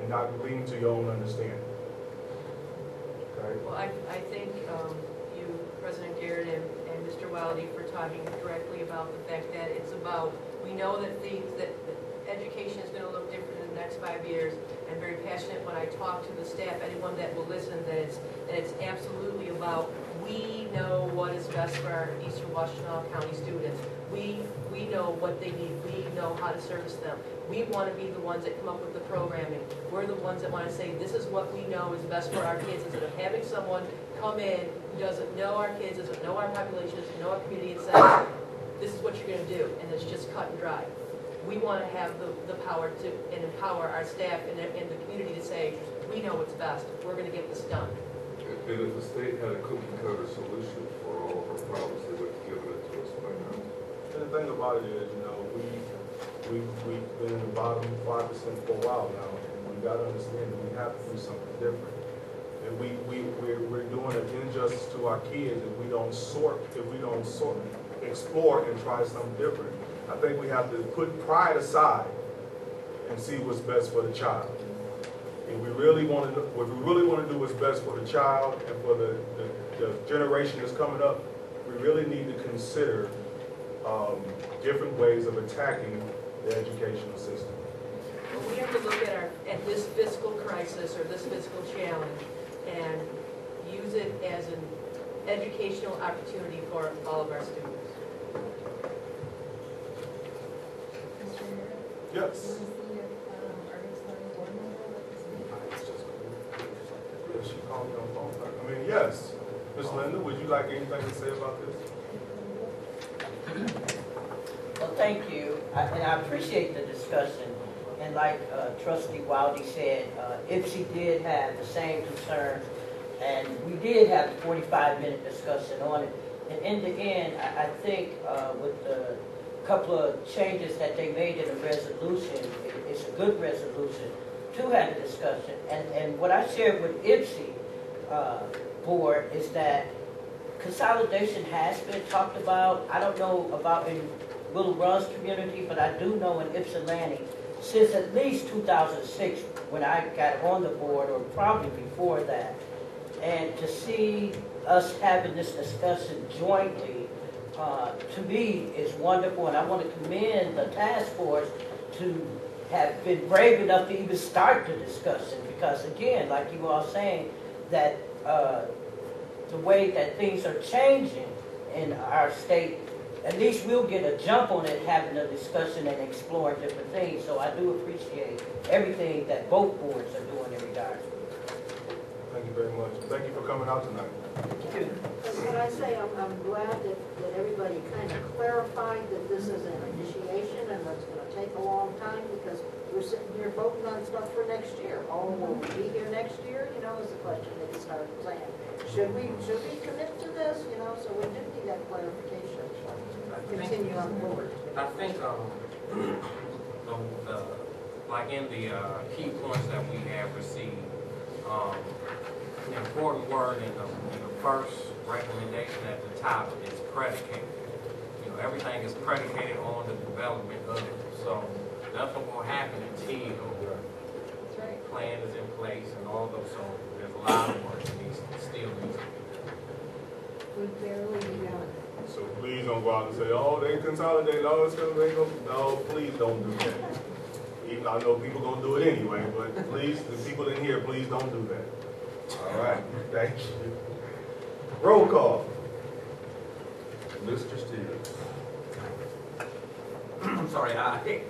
and not lean to your own understanding. Okay? Well, I thank you, President Garrett, and Mr. Wildy for talking directly about the fact that it's about, we know that that education is going to look different in the next 5 years. I'm very passionate when I talk to the staff, anyone that will listen, that it's absolutely about, we know what is best for our Eastern Washtenaw County students. We know what they need. We know how to service them. We want to be the ones that come up with the programming. We're the ones that want to say, this is what we know is best for our kids, instead of having someone come in who doesn't know our kids, doesn't know our population, doesn't know our community, and say, this is what you're going to do, and it's just cut and dry. We want to have the power to and empower our staff and the community to say, we know what's best. We're going to get this done. And if the state had a cookie cutter solution for all of our problems, they would have given it to us by now. And the thing about it is, you know, we've been in the bottom 5% for a while now, and we got to understand that we have to do something different. And we're doing an injustice to our kids if we don't explore and try something different. I think we have to put pride aside and see what's best for the child. If we really want to do what's best for the child and for the generation that's coming up, we really need to consider different ways of attacking the educational system. Well, we have to look at this fiscal crisis or this fiscal challenge and use it as an educational opportunity for all of our students. Yes. She called me on the phone. I mean, yes. Ms. Linda, would you like anything to say about this? Well, thank you, and I appreciate the discussion. And like Trustee Wildy said, IPSI did have the same concern, and we did have a 45-minute discussion on it. And in the end, I think with the couple of changes that they made in the resolution, it's a good resolution to have a discussion. And what I shared with IPSI board is that consolidation has been talked about. I don't know about in Little Run's community, but I do know in Ypsilanti, since at least 2006, when I got on the board, or probably before that. And to see us having this discussion jointly, to me, is wonderful, and I want to commend the task force to have been brave enough to even start the discussion, because again, like you all saying, that the way that things are changing in our state, at least we'll get a jump on it, having a discussion and exploring different things. So I do appreciate everything that both boards are doing in regards. Thank you very much. Thank you for coming out tonight. Thank you. When I say I'm glad that everybody kind of clarified that this is an initiation and that's going to take a long time, because we're sitting here voting on stuff for next year. Oh, will we be here next year? You know, is the question that you started saying. Should we commit to this? You know, so we do need that clarification. Continue on board. I think, like in the key points that we have received, the important word in the first recommendation at the top is predicated. You know, everything is predicated on the development of it. So nothing will happen until the plan is in place and all those. So there's a lot of work that still needs to be done. We've barely begun. So please don't go out and say, oh, they consolidate, oh, it's going to go. No, please don't do that. Even though I know people going to do it anyway, but please, the people in here, please don't do that. All right, thank you. Roll call. Mr. Stevens. I'm sorry, aye.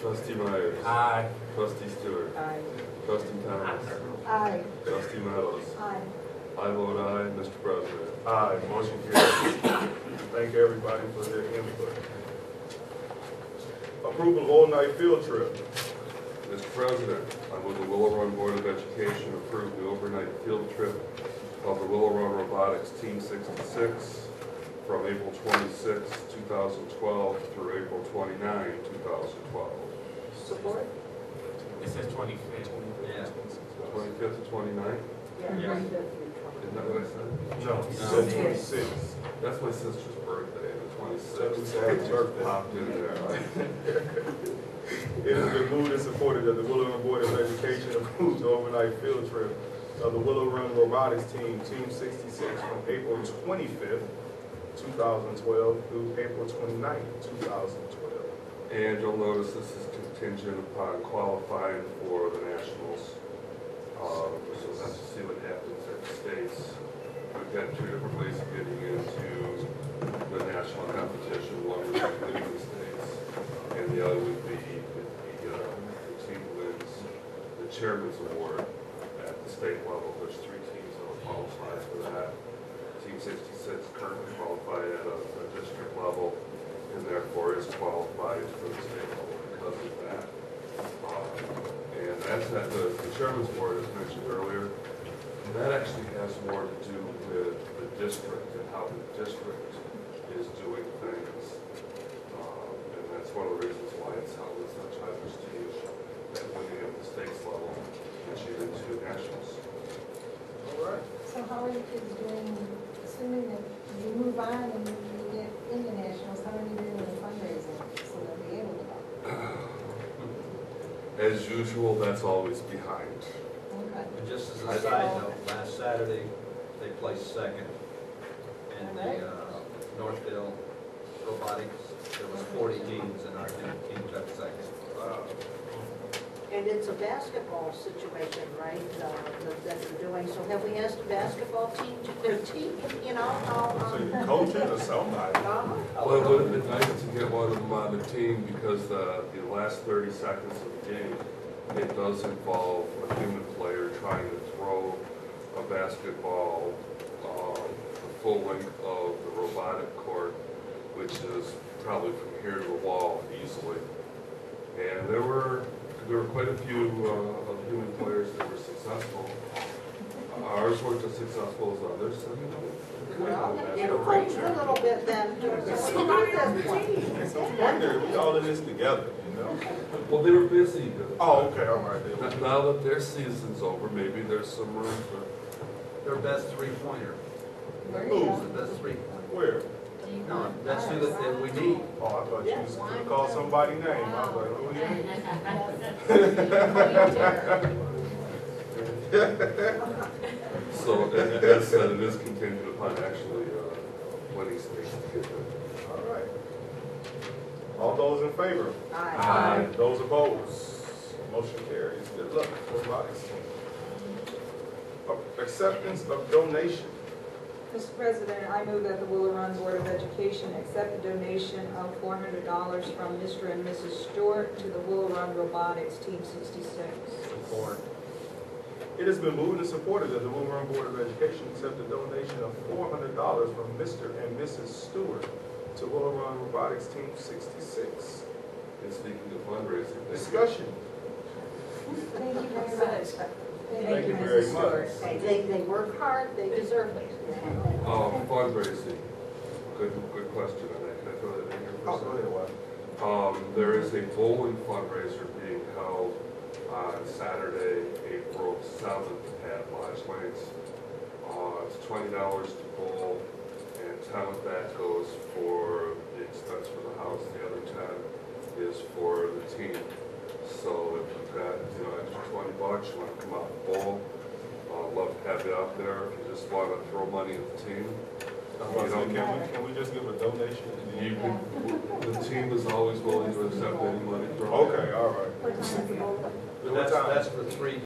Trustee Myers. Aye. Trustee Stewart. Aye. Trustee Thomas. Aye. Trustee Meadows. Aye. I vote aye, Mr. President. Aye, motion carries. Thank everybody for their input. Approval of all-night field trip. Mr. President, I move the Willow Run Board of Education approve the overnight field trip of the Willow Run Robotics Team 66 from April 26, 2012 through April 29, 2012. Support? It says 25th. Yeah. 25th to 29th? Yeah. Isn't that what I said? No, he said 26. That's my sister's birthday, the 26th. Happy birthday. Popped in there. It has been moved and supported that the Willow Run Board of Education approves the overnight field trip of the Willow Run Robotics Team, Team 66, from April 25th, 2012 through April 29th, 2012. And you'll notice this is contingent upon qualifying for the nationals. So we'll have to see what happens at the states. We've got two different ways of getting into the national competition. One would be leaving the states, and the other would be if the team wins the chairman's award at the state level. There's 3 teams that will qualify for that. Team 66 currently qualified at a district level, and therefore is qualified for the state level because of that. And that's at the chairman's award, as mentioned earlier. And that actually has more to do with the district and how the district is doing things. And that's one of the reasons why it's held with such high prestige, that winning at the states level gets you into nationals. All right. So how are the kids doing, assuming that you move on and you get into nationals, how are you doing with the fundraising so they'll be able to go? As usual, that's always behind. Okay. And just as a side note, last Saturday, they placed second in the Northville Robotics. There was 40 teams, and our team took second. And it's a basketball situation, right, that they're doing. So have we asked the basketball team to critique, you know, how? So you coaching or somebody? Well, it would have been nice to get one of them on the team because the last 30 seconds of the game, it does involve a human player trying to throw a basketball the full length of the robotic court, which is probably from here to the wall easily. And there were quite a few human players that were successful. Ours weren't as successful as others, so Well, you coach a little bit then. It's no wonder we all in this together, you know? Well, they were busy. Oh, okay, all right. Now that their season's over, maybe there's some room for. Their best three-pointer. Where you Who's go? Who's the best three-pointer? Where? No, that's who that we need. Oh, I thought you was gonna call somebody name. I was like, who you? So, as said, it is contingent upon actually winning states to get there. All right. All those in favor? Aye. Those opposed? Motion carries. Good luck, everybody. Acceptance of donation. Mr. President, I move that the Willow Run Board of Education accept a donation of $400 from Mr. and Mrs. Stewart to the Willow Run Robotics Team 66. Support. It has been moved and supported that the Willow Run Board of Education accept a donation of $400 from Mr. and Mrs. Stewart to Willow Run Robotics Team 66. And speaking of fundraising, Discussion. Thank you very much. Thank you very much. They work hard, they deserve it. Fundraising. Good question on that. Can I throw that in here for a Oh, second? go ahead, Wyatt. There is a bowling fundraiser being held on Saturday, April 7th at Lodge Lanes. It's $20 to bowl, and 10 of that goes for the expense for the house. The other 10 is for the team. So if you've got, extra $20, you want to come out and bowl, love to have you out there. If you just want to throw money at the team, Can we just give a donation? you can, the team is always willing to accept any money thrown. Okay, all right. But that's for 3